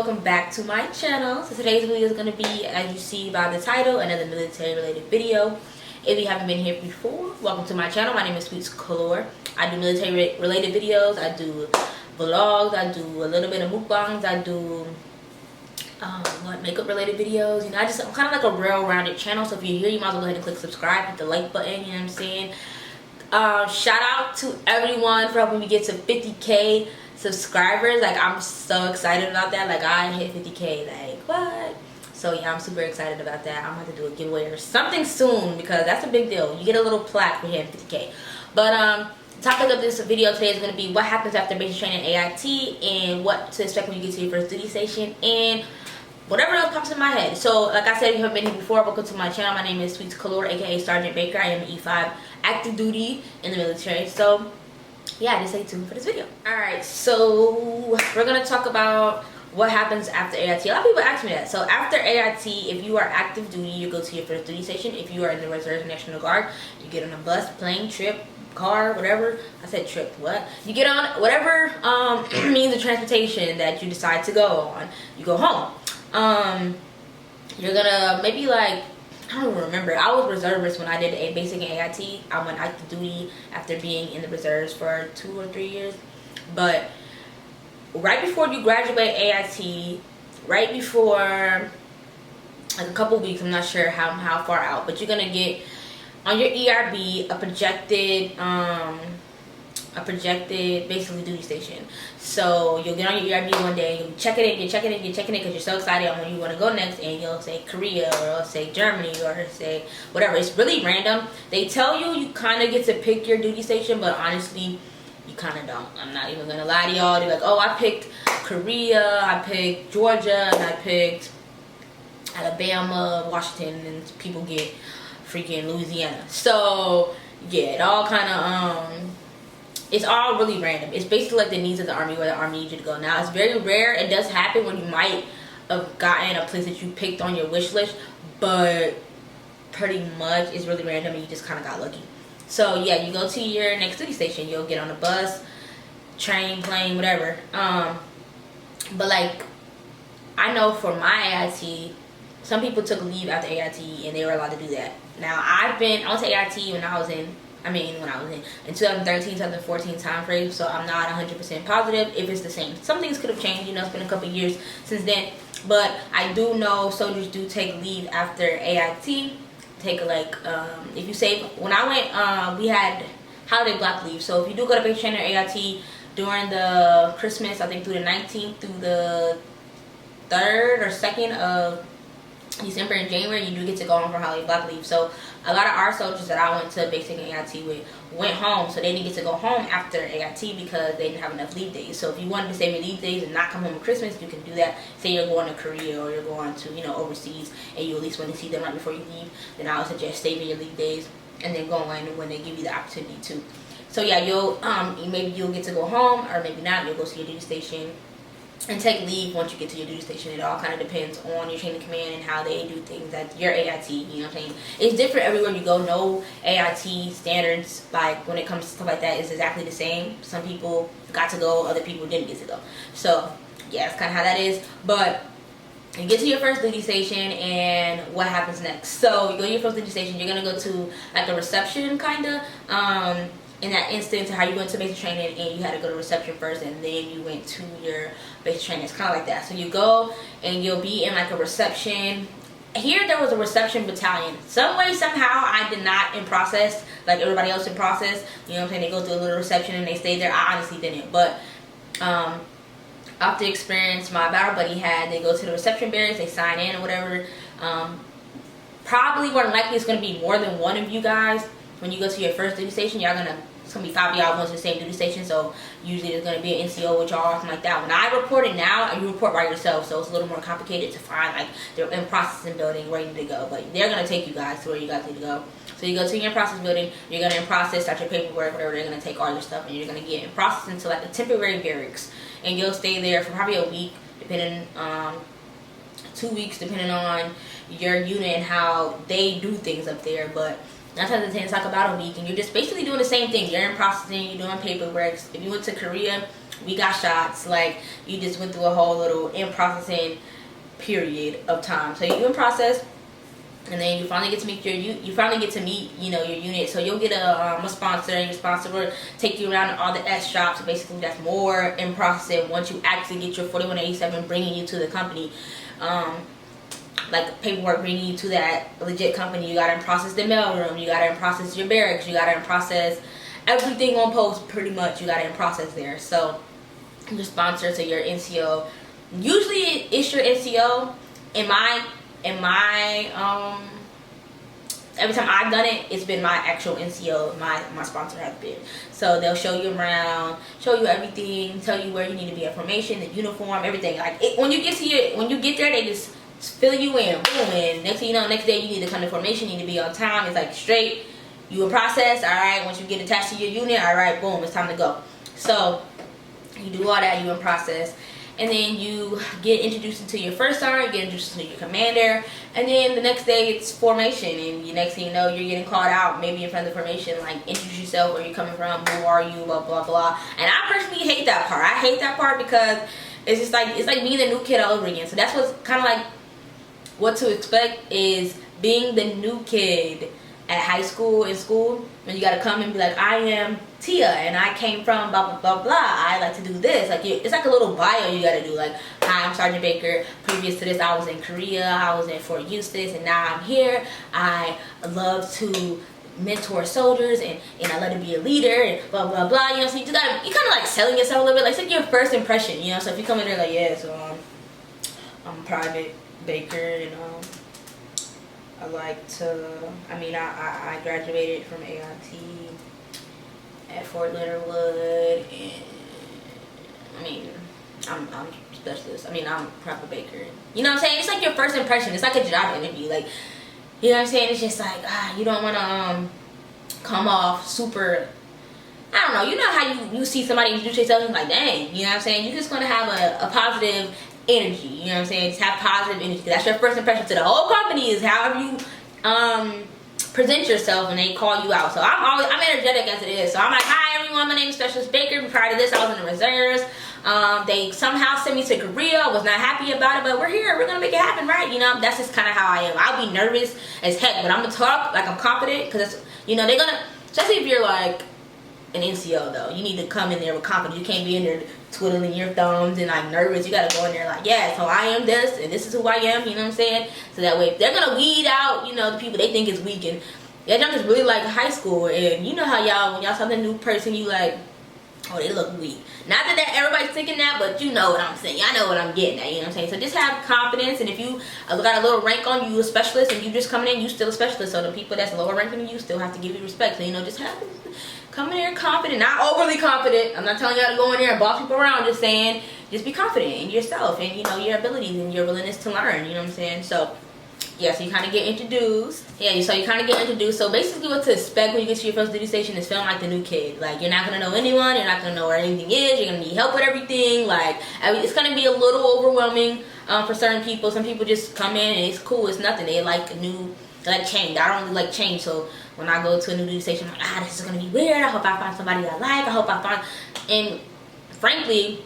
welcome back to my channel. So today's video is going to be, as you see by the title, another military related video. If you haven't been here before, welcome to my channel. My name is Sweets Color. I do military related videos. I do vlogs. I do a little bit of mukbangs. I do makeup related videos. You know, I'm kind of like a well-rounded channel. So if you're here, you might as well go ahead and click subscribe, hit the like button. You know what I'm saying? Shout out to everyone for helping me get to 50K subscribers. Like, I'm so excited about that. Like, I hit 50K. Like, what? So yeah, I'm super excited about that. I'm gonna have to do a giveaway or something soon because that's a big deal. You get a little plaque for hitting 50K. But the topic of this video today is going to be what happens after basic training AIT and what to expect when you get to your first duty station and whatever else pops in my head. So like I said, if you haven't been here before, welcome to my channel. My name is Sweets Color, aka Sergeant Baker. I am an E5 active duty in the military. So yeah, just stay tuned for this video. Alright, so we're going to talk about what happens after AIT. A lot of people ask me that. So after AIT, if you are active duty, you go to your first duty station. If you are in the Reserve National Guard, you get on a bus, plane, trip, car, whatever. I said trip, what? You get on whatever means of transportation that you decide to go on. You go home. You're gonna maybe like, I don't even remember. I was reservist when I did a basic in AIT. I went active duty after being in the reserves for 2 or 3 years. But right before you graduate AIT, right before like a couple weeks, I'm not sure how far out, but you're gonna get on your ERB a projected basically duty station. So you'll get on your ERB one day, you'll check it in, you're checking it because you're so excited on when you want to go next, and you'll say Korea or you'll say Germany or say whatever. It's really random. They tell you kind of get to pick your duty station, but honestly you kind of don't. I'm not even gonna lie to y'all. They're like, oh, I picked Korea, I picked Georgia, and I picked Alabama, Washington, and people get freaking Louisiana. So yeah, it all kind of it's all really random. It's basically like the needs of the Army, where the Army needs you to go. Now, it's very rare. It does happen when you might have gotten a place that you picked on your wish list, but pretty much it's really random and you just kind of got lucky. So yeah, you go to your next duty station. You'll get on a bus, train, plane, whatever. But like, I know for my AIT, some people took leave after AIT and they were allowed to do that. Now, I went to AIT when I was in 2013, 2014 time frame, so I'm not 100% positive if it's the same. Some things could have changed, you know, it's been a couple years since then, but I do know soldiers do take leave after AIT. Take like, if you say, when I went, we had holiday block leave, so if you do go to basic training or AIT during the Christmas, I think through the 19th through the 3rd or 2nd of December and January, you do get to go home for holiday block leave. So a lot of our soldiers that I went to basic AIT with went home, so they didn't get to go home after AIT because they didn't have enough leave days. So if you wanted to save your leave days and not come home for Christmas, you can do that. Say you're going to Korea or you're going to, you know, overseas, and you at least want to see them right before you leave, then I would suggest saving your leave days and then going when they give you the opportunity to. So yeah, you'll maybe you'll get to go home, or maybe not. You'll go to your duty station and take leave once you get to your duty station. It all kind of depends on your chain of command and how they do things at your AIT, you know what I'm saying? It's different everywhere you go. No AIT standards, like when it comes to stuff like that, is exactly the same. Some people got to go, other people didn't get to go. So yeah, that's kind of how that is. But you get to your first duty station, and what happens next? So you go to your first duty station, you're going to go to like a reception kind of, in that instance, how you went to basic training and you had to go to reception first and then you went to your basic training. It's kind of like that. So you go and you'll be in like a reception. Here there was a reception battalion. Some way, somehow, I did not in process like everybody else in process. You know what I'm saying? They go through a little reception and they stay there. I honestly didn't. But after experience my battle buddy had, they go to the reception barracks, they sign in or whatever. Probably more than likely it's going to be more than one of you guys. When you go to your first duty station, it's going to be 5 of y'all going to the same duty station, so usually there's going to be an NCO with y'all or something like that. When I report it now, you report by yourself, so it's a little more complicated to find, like, they're in processing building ready to go, but they're going to take you guys to where you guys need to go. So you go to your process building, you're going to in process, start your paperwork, whatever, they're going to take all your stuff, and you're going to get in process into, like, a temporary barracks, and you'll stay there for probably a week, depending, 2 weeks, depending on your unit and how they do things up there, but 9 times out of 10, it's like about a week, and you're just basically doing the same thing. You're in processing, you're doing paperwork. If you went to Korea, we got shots. Like, you just went through a whole little in-processing period of time. So you in process, and then you finally get to meet you finally get to meet, you know, your unit. So you'll get a sponsor, and your sponsor will take you around all the S shops. So basically that's more in processing once you actually get your 4187 bringing you to the company. Like paperwork bringing you to that legit company. You gotta process the mailroom, you gotta process your barracks, you gotta process everything on post, pretty much. You gotta process there. So your sponsor to your NCO, usually it's your NCO. In my every time I've done it, it's been my actual NCO, my sponsor has been. So they'll show you around, show you everything, tell you where you need to be at formation, the uniform, everything. Like when you get there, they just fill you in, boom, and next thing you know, next day you need to come to formation, you need to be on time. It's like straight, you in process, all right. Once you get attached to your unit, all right, boom, it's time to go. So you do all that, you in process, and then you get introduced into your first sergeant, get introduced to your commander, and then the next day it's formation, and the next thing you know, you're getting called out, maybe in front of the formation, like introduce yourself, where you're coming from, who are you, blah blah blah. And I personally hate that part. I hate that part because it's just like, it's like being the new kid all over again. So that's what's kind of like what to expect, is being the new kid at high school, in school, when you gotta come and be like, I am Tia, and I came from blah blah blah blah. I like to do this. Like it's like a little bio you gotta do. Like, hi, I'm Sergeant Baker. Previous to this, I was in Korea. I was in Fort Eustis, and now I'm here. I love to mentor soldiers, and I love to be a leader, and blah blah blah. You know, so you kind of like selling yourself a little bit. Like, it's like your first impression. You know, so if you come in there like, yeah, so I'm Private Baker, you know. I like to, I graduated from AIT at Fort Leonard Wood, and I'm specialist. I'm Private Baker. You know what I'm saying? It's like your first impression. It's like a job interview. Like, you know what I'm saying? It's just like, you don't want to come off super, I don't know. You know how you see somebody introduce yourself and like, dang, you know what I'm saying? You're just going to have a positive energy, you know what I'm saying? Just have positive energy, because that's your first impression to the whole company, is however you present yourself when they call you out. So I'm energetic as it is. So I'm like, hi everyone, my name is Specialist Baker. Prior to this, I was in the reserves. They somehow sent me to Korea. I was not happy about it, but we're here. We're gonna make it happen, right? You know, that's just kind of how I am. I'll be nervous as heck, but I'm gonna talk like I'm confident, because you know, they're gonna, especially if you're like an NCO though, you need to come in there with confidence. You can't be in there twiddling your thumbs and like nervous. You gotta go in there like, yeah, so I am this, and this is who I am, you know what I'm saying? So that way they're gonna weed out, you know, the people they think is weak, and y'all just really like high school. And you know how y'all, when y'all saw the new person, you like, oh, they look weak. Not that everybody's thinking that, but you know what I'm saying. I know what I'm getting at, you know what I'm saying? So just have confidence, and if you got a little rank on you, a specialist, and you just coming in, you still a specialist. So the people that's lower ranking than you still have to give you respect. So, you know, just come in there confident, not overly confident. I'm not telling y'all to go in there and boss people around, just saying, just be confident in yourself and, you know, your abilities and your willingness to learn, you know what I'm saying? So, yeah, so you kind of get introduced. Yeah, so you kind of get introduced. So basically what to expect when you get to your first duty station is feeling like the new kid. Like, you're not going to know anyone. You're not going to know where anything is. You're going to need help with everything. Like, it's going to be a little overwhelming for certain people. Some people just come in and it's cool. It's nothing. They like change. I don't really like change. So when I go to a new duty station, I'm like, this is going to be weird. I hope I find somebody I like. I hope I find... And frankly,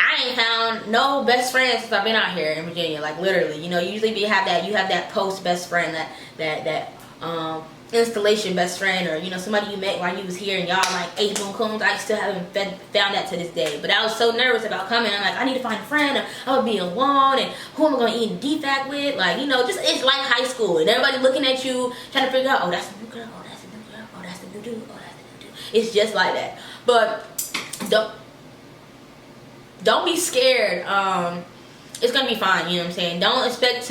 I ain't found no best friends since I've been out here in Virginia. Like, literally, you know, usually you have that post best friend, that installation best friend, or, you know, somebody you met while you was here and y'all like 8 moon coons. I still haven't found that to this day. But I was so nervous about coming. I'm like, I need to find a friend, or I'm gonna be alone, and who am I gonna eat in DFAC with? Like, you know, just, it's like high school, and everybody looking at you trying to figure out, oh, that's the new girl, oh, that's the new girl, oh, that's the new dude, oh, that's the new dude. It's just like that. But don't be scared. It's gonna be fine, you know what I'm saying? Don't expect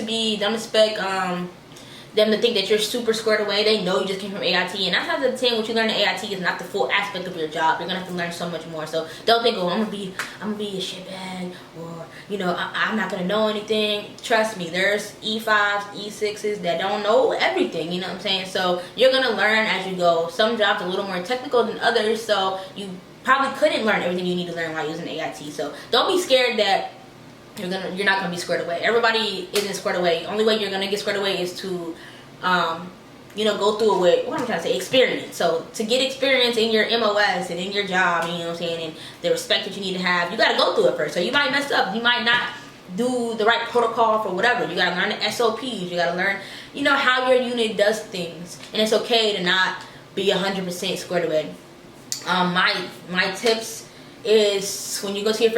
them to think that you're super squared away. They know you just came from AIT, and 9 times out of 10, what you learn at AIT is not the full aspect of your job. You're gonna have to learn so much more. So don't think, oh, I'm gonna be a shitbag, or, you know, I'm not gonna know anything. Trust me, there's E5s, E6s that don't know everything, you know what I'm saying? So you're gonna learn as you go. Some jobs are a little more technical than others, so you probably couldn't learn everything you need to learn while using AIT. So don't be scared that you're not gonna be squared away. Everybody isn't squared away. Only way you're gonna get squared away is to go through it with, what I'm trying to say, experience. So to get experience in your MOS and in your job, you know what I'm saying, and the respect that you need to have, you got to go through it first. So you might mess up. You might not do the right protocol for whatever. You got to learn the SOPs. You got to learn, how your unit does things. And it's okay to not be 100% squared away. My tips is when you go to your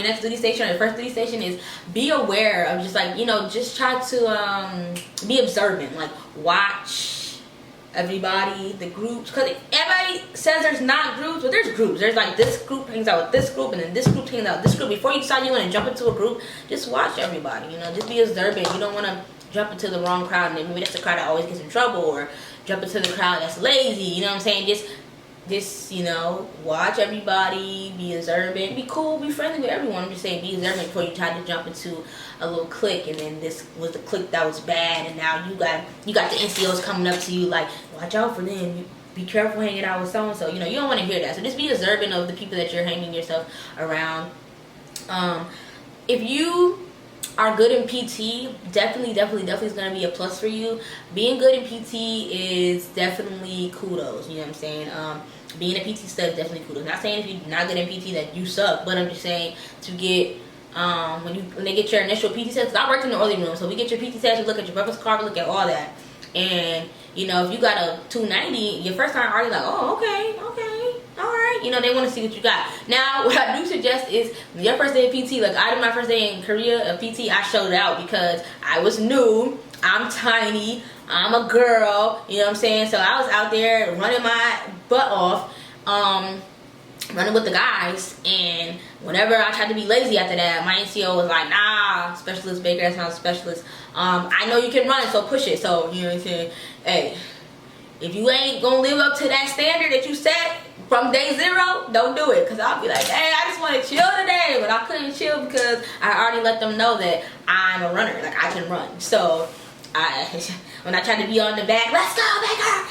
next duty station or your first duty station is be aware of just like, just try to be observant. Like watch everybody, the groups, because everybody says there's not groups, but there's groups. There's like this group hangs out with this group, and then this group hangs out with this group. Before you decide you want to jump into a group, just watch everybody. Just be observant. You don't want to jump into the wrong crowd, and then maybe that's the crowd that always gets in trouble, or jump into the crowd that's lazy. You know what I'm saying? Just watch everybody, be observant, be cool, be friendly with everyone. I'm just saying, be observant before you try to jump into a little clique, and then this was the clique that was bad, and now you got the NCOs coming up to you like, watch out for them, be careful hanging out with so and so. You don't want to hear that. So just be observant of the people that you're hanging yourself around. If you are good in PT, definitely is going to be a plus for you. Being good in PT is definitely kudos, you know what I'm saying? Being a PT stud is definitely kudos. Not saying if you're not good in PT that you suck, but I'm just saying to get, when they get your initial PT test, because I worked in the early room, so we get your PT test, we look at your reference card, we look at all that. And, if you got a 290, your first time already like, oh, okay, alright, they want to see what you got. Now, what I do suggest is, your first day of PT, like I did my first day in Korea of PT, I showed out because I was new, I'm tiny, I'm a girl, you know what I'm saying? So I was out there running my butt off, running with the guys, and whenever I tried to be lazy after that, my NCO was like, nah, specialist Baker, that's not a specialist. I know you can run, so push it. So, you know what I'm saying? Hey, if you ain't gonna live up to that standard that you set from day 0, don't do it. Because I'll be like, hey, I just want to chill today, but I couldn't chill because I already let them know that I'm a runner, like I can run. So when I tried to be on the back, let's go, Baker.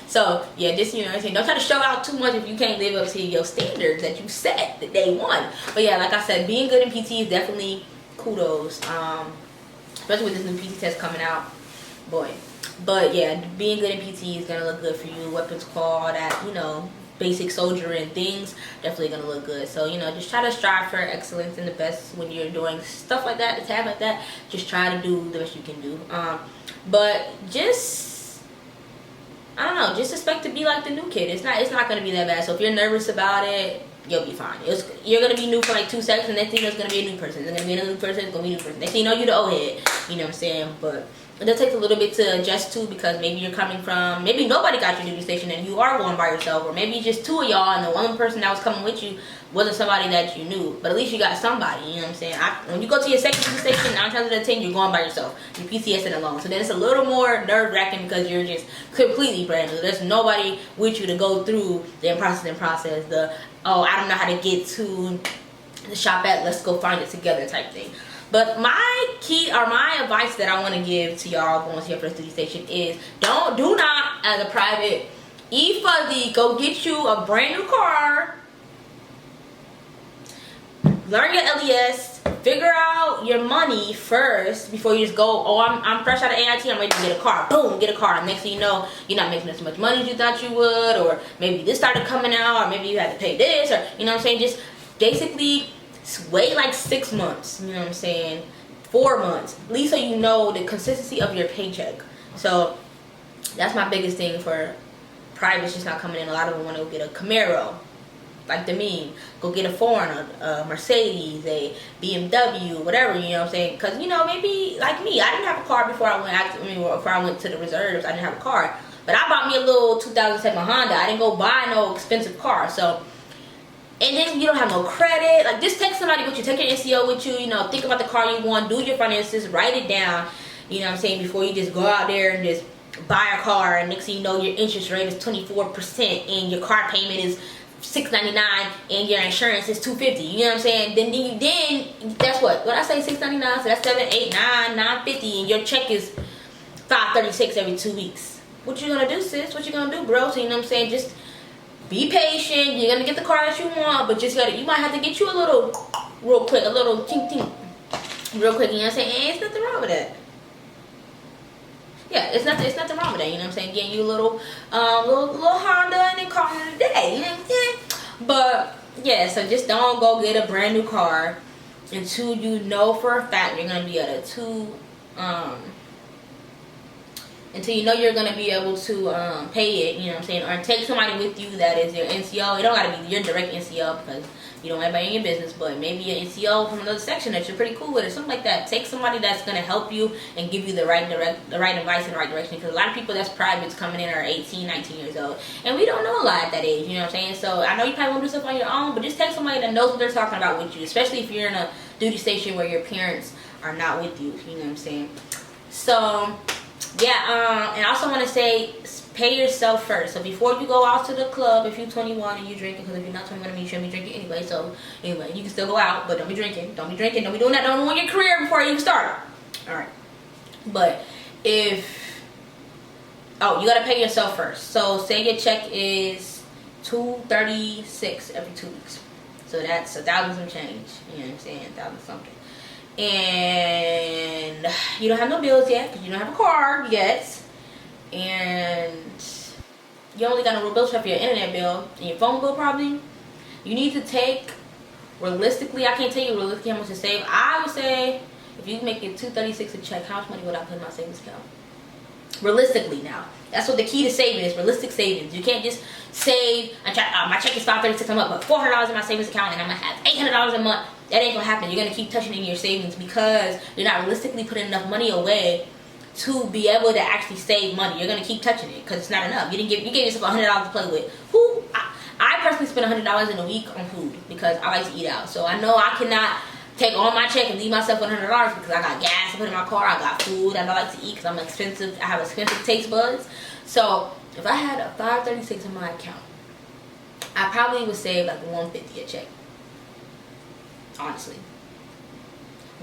So yeah, just what I'm saying, don't try to show out too much if you can't live up to your standards that you set the day 1. But yeah, like I said, being good in PT is definitely kudos, especially with this new PT test coming out, boy. But yeah, being good in PT is gonna look good for you. Weapons call, that basic soldier and things, definitely gonna look good. So just try to strive for excellence and the best when you're doing stuff like that, a tab like that. Just try to do the best you can do. But I don't know, just expect to be like the new kid. It's not gonna be that bad. So if you're nervous about it, you'll be fine. You're gonna be new for like 2 seconds, and next thing there's gonna be a new person. There's gonna be another new person. It's gonna be a new person. Next thing you know, you're the old head. You know what I'm saying? But it does take a little bit to adjust to, because maybe you're coming from, maybe nobody got your duty station and you are going by yourself, or maybe just 2 of y'all and the one person that was coming with you wasn't somebody that you knew, but at least you got somebody. You know what I'm saying? When you go to your second duty station, 9 times out of 10 you're going by yourself. You're PTSing alone, so then it's a little more nerve-wracking because you're just completely brand new. There's nobody with you to go through the process, the I don't know how to get to the shop at, let's go find it together type thing. But my advice that I want to give to y'all going to your first duty station is do not, as a private, fuzzy, go get you a brand new car, learn your LES, figure out your money first before you just go, oh, I'm fresh out of AIT, I'm ready to get a car. Boom, get a car. Next thing you know, you're not making as much money as you thought you would, or maybe this started coming out, or maybe you had to pay this, or you know what I'm saying? Just basically wait like 6 months, you know what I'm saying, 4 months, at least, so you know the consistency of your paycheck. So that's my biggest thing for privates just not coming in. A lot of them want to go get a Camaro, like the meme, go get a foreign, a Mercedes, a BMW, whatever, you know what I'm saying? Because maybe like me, I didn't have a car before I went to the reserves. I didn't have a car, but I bought me a little 2007 Honda. I didn't go buy no expensive car. So, and then you don't have no credit. Like, just take somebody with you, take your NCO with you, think about the car you want, do your finances, write it down, you know what I'm saying, before you just go out there and just buy a car, and next thing you know, your interest rate is 24% and your car payment is $699 and your insurance is $250. You know what I'm saying? Then that's what I say, $699, so that's $7, $8, $9, $950, and your check is $536 every 2 weeks. What you gonna do, sis? What you gonna do, bro? So you know what I'm saying? Just be patient. You're gonna get the car that you want, but you might have to get you a little real quick, a little tink tink real quick. You know what I'm saying? Ain't nothing wrong with that. Yeah, it's nothing wrong with that. You know what I'm saying? Getting you a little Honda and then calling it a day. You know what I'm saying? But yeah, so just don't go get a brand new car until you know for a fact you're gonna be able to until you know you're gonna be able to pay it. You know what I'm saying? Or take somebody with you that is your NCO. It don't gotta be your direct NCO because you don't have anybody in your business, but maybe an NCO from another section that you're pretty cool with or something like that. Take somebody that's going to help you and give you the right advice in the right direction, because a lot of people that's privates coming in are 18, 19 years old, and we don't know a lot at that age, you know what I'm saying? So I know you probably want to do stuff on your own, but just take somebody that knows what they're talking about with you, especially if you're in a duty station where your parents are not with you, you know what I'm saying? So yeah, and I also want to say, pay yourself first. So before you go out to the club, if you're 21 and you're drinking, because if you're not 21, you shouldn't be drinking anyway. So anyway, you can still go out, but don't be drinking. Don't be drinking. Don't be doing that. Don't ruin your career before you start. All right. But you gotta pay yourself first. So say your check is $236 every 2 weeks. So that's $1,000 some change. You know what I'm saying? 1,000 something. And you don't have no bills yet because you don't have a car yet. And you only got no real bills for your internet bill and your phone bill probably. You need to take, realistically, I can't tell you realistically how much to save. I would say if you make it $236 a check, how much money would I put in my savings account? Realistically now. That's what the key to saving is, realistic savings. You can't just save, my check is $536, I'm gonna put $400 in my savings account and I'm gonna have $800 a month. That ain't gonna happen. You're gonna keep touching in your savings because you're not realistically putting enough money away to be able to actually save money. You're gonna keep touching it because it's not enough. You gave yourself $100 to play with. I personally spend $100 in a week on food because I like to eat out. So I know I cannot take all my check and leave myself $100 because I got gas to put in my car. I got food. I like to eat because I'm expensive. I have expensive taste buds. So if I had a $536 in my account, I probably would save like $150 a check. Honestly,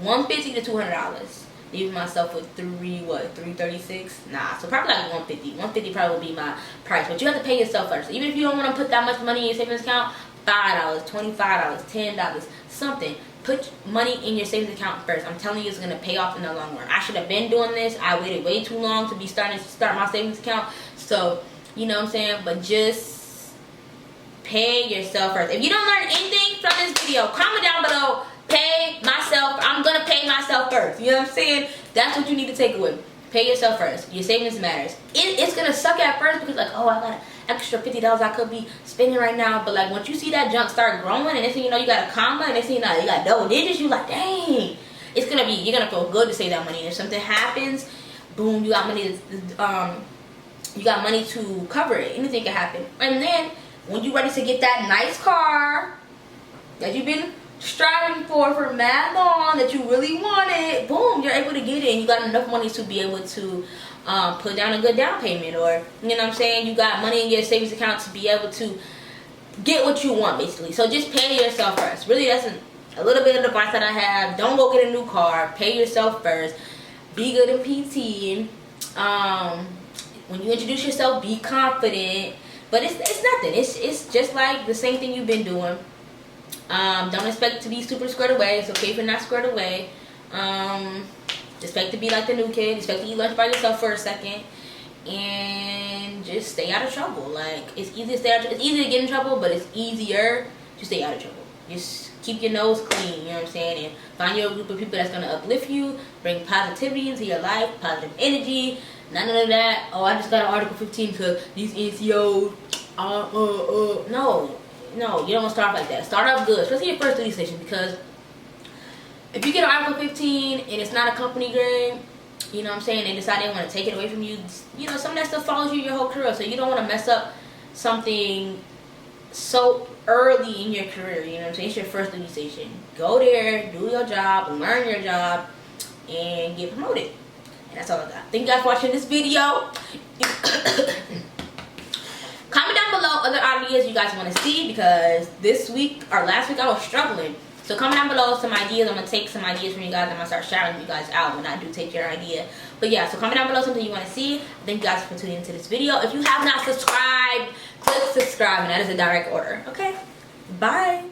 $150 to $200. Leaving myself with $336? Nah, so probably like $150. $150 probably would be my price. But you have to pay yourself first. Even if you don't want to put that much money in your savings account, $5, $25, $10, something. Put money in your savings account first. I'm telling you, it's gonna pay off in the long run. I should have been doing this. I waited way too long to be start my savings account. So you know what I'm saying. But just pay yourself first. If you don't learn anything from this video, comment down below. Pay myself. I'm gonna pay myself first. You know what I'm saying? That's what you need to take away. Pay yourself first. Your savings matters. It's gonna suck at first because like, oh, I got an extra $50 I could be spending right now. But like once you see that junk start growing and next thing you know you got a comma and next thing you know you got double digits, you like, dang. You're gonna feel good to save that money. And if something happens, boom, you got money to cover it. Anything can happen. And then when you're ready to get that nice car that you've been striving for mad long, that you really wanted, boom, you're able to get it and you got enough money to be able to put down a good down payment, or you know what I'm saying, you got money in your savings account to be able to get what you want basically. So just pay yourself first. Really, that's a little bit of advice that I have. Don't go get a new car. Pay yourself first. Be good in PT. When you introduce yourself, be confident. But it's nothing. It's just like the same thing you've been doing. Don't expect to be super squared away. It's okay if you're not squared away. Expect to be like the new kid. Expect to eat lunch by yourself for a second, and just stay out of trouble. Like it's easy to it's easy to get in trouble, but it's easier to stay out of trouble. Just keep your nose clean. You know what I'm saying? And find your group of people that's gonna uplift you, bring positivity into your life, positive energy. None of that. Oh, I just got an Article 15 because these NCOs. No, you don't want to start off like that. Start off good, especially your first duty station, because if you get an Article 15 and it's not a company grade, you know what I'm saying, they decide they want to take it away from you, you know, some of that stuff follows you your whole career, so you don't want to mess up something so early in your career, you know what I'm saying? It's your first duty station. Go there, do your job, learn your job, and get promoted. And that's all I got. Thank you guys for watching this video. Comment down below other ideas you guys want to see, because this week or last week I was struggling. So comment down below some ideas. I'm going to take some ideas from you guys. I'm going to start shouting you guys out when I do take your idea. But yeah, so comment down below something you want to see. Thank you guys for tuning into this video. If you have not subscribed, click subscribe, and that is a direct order. Okay? Bye.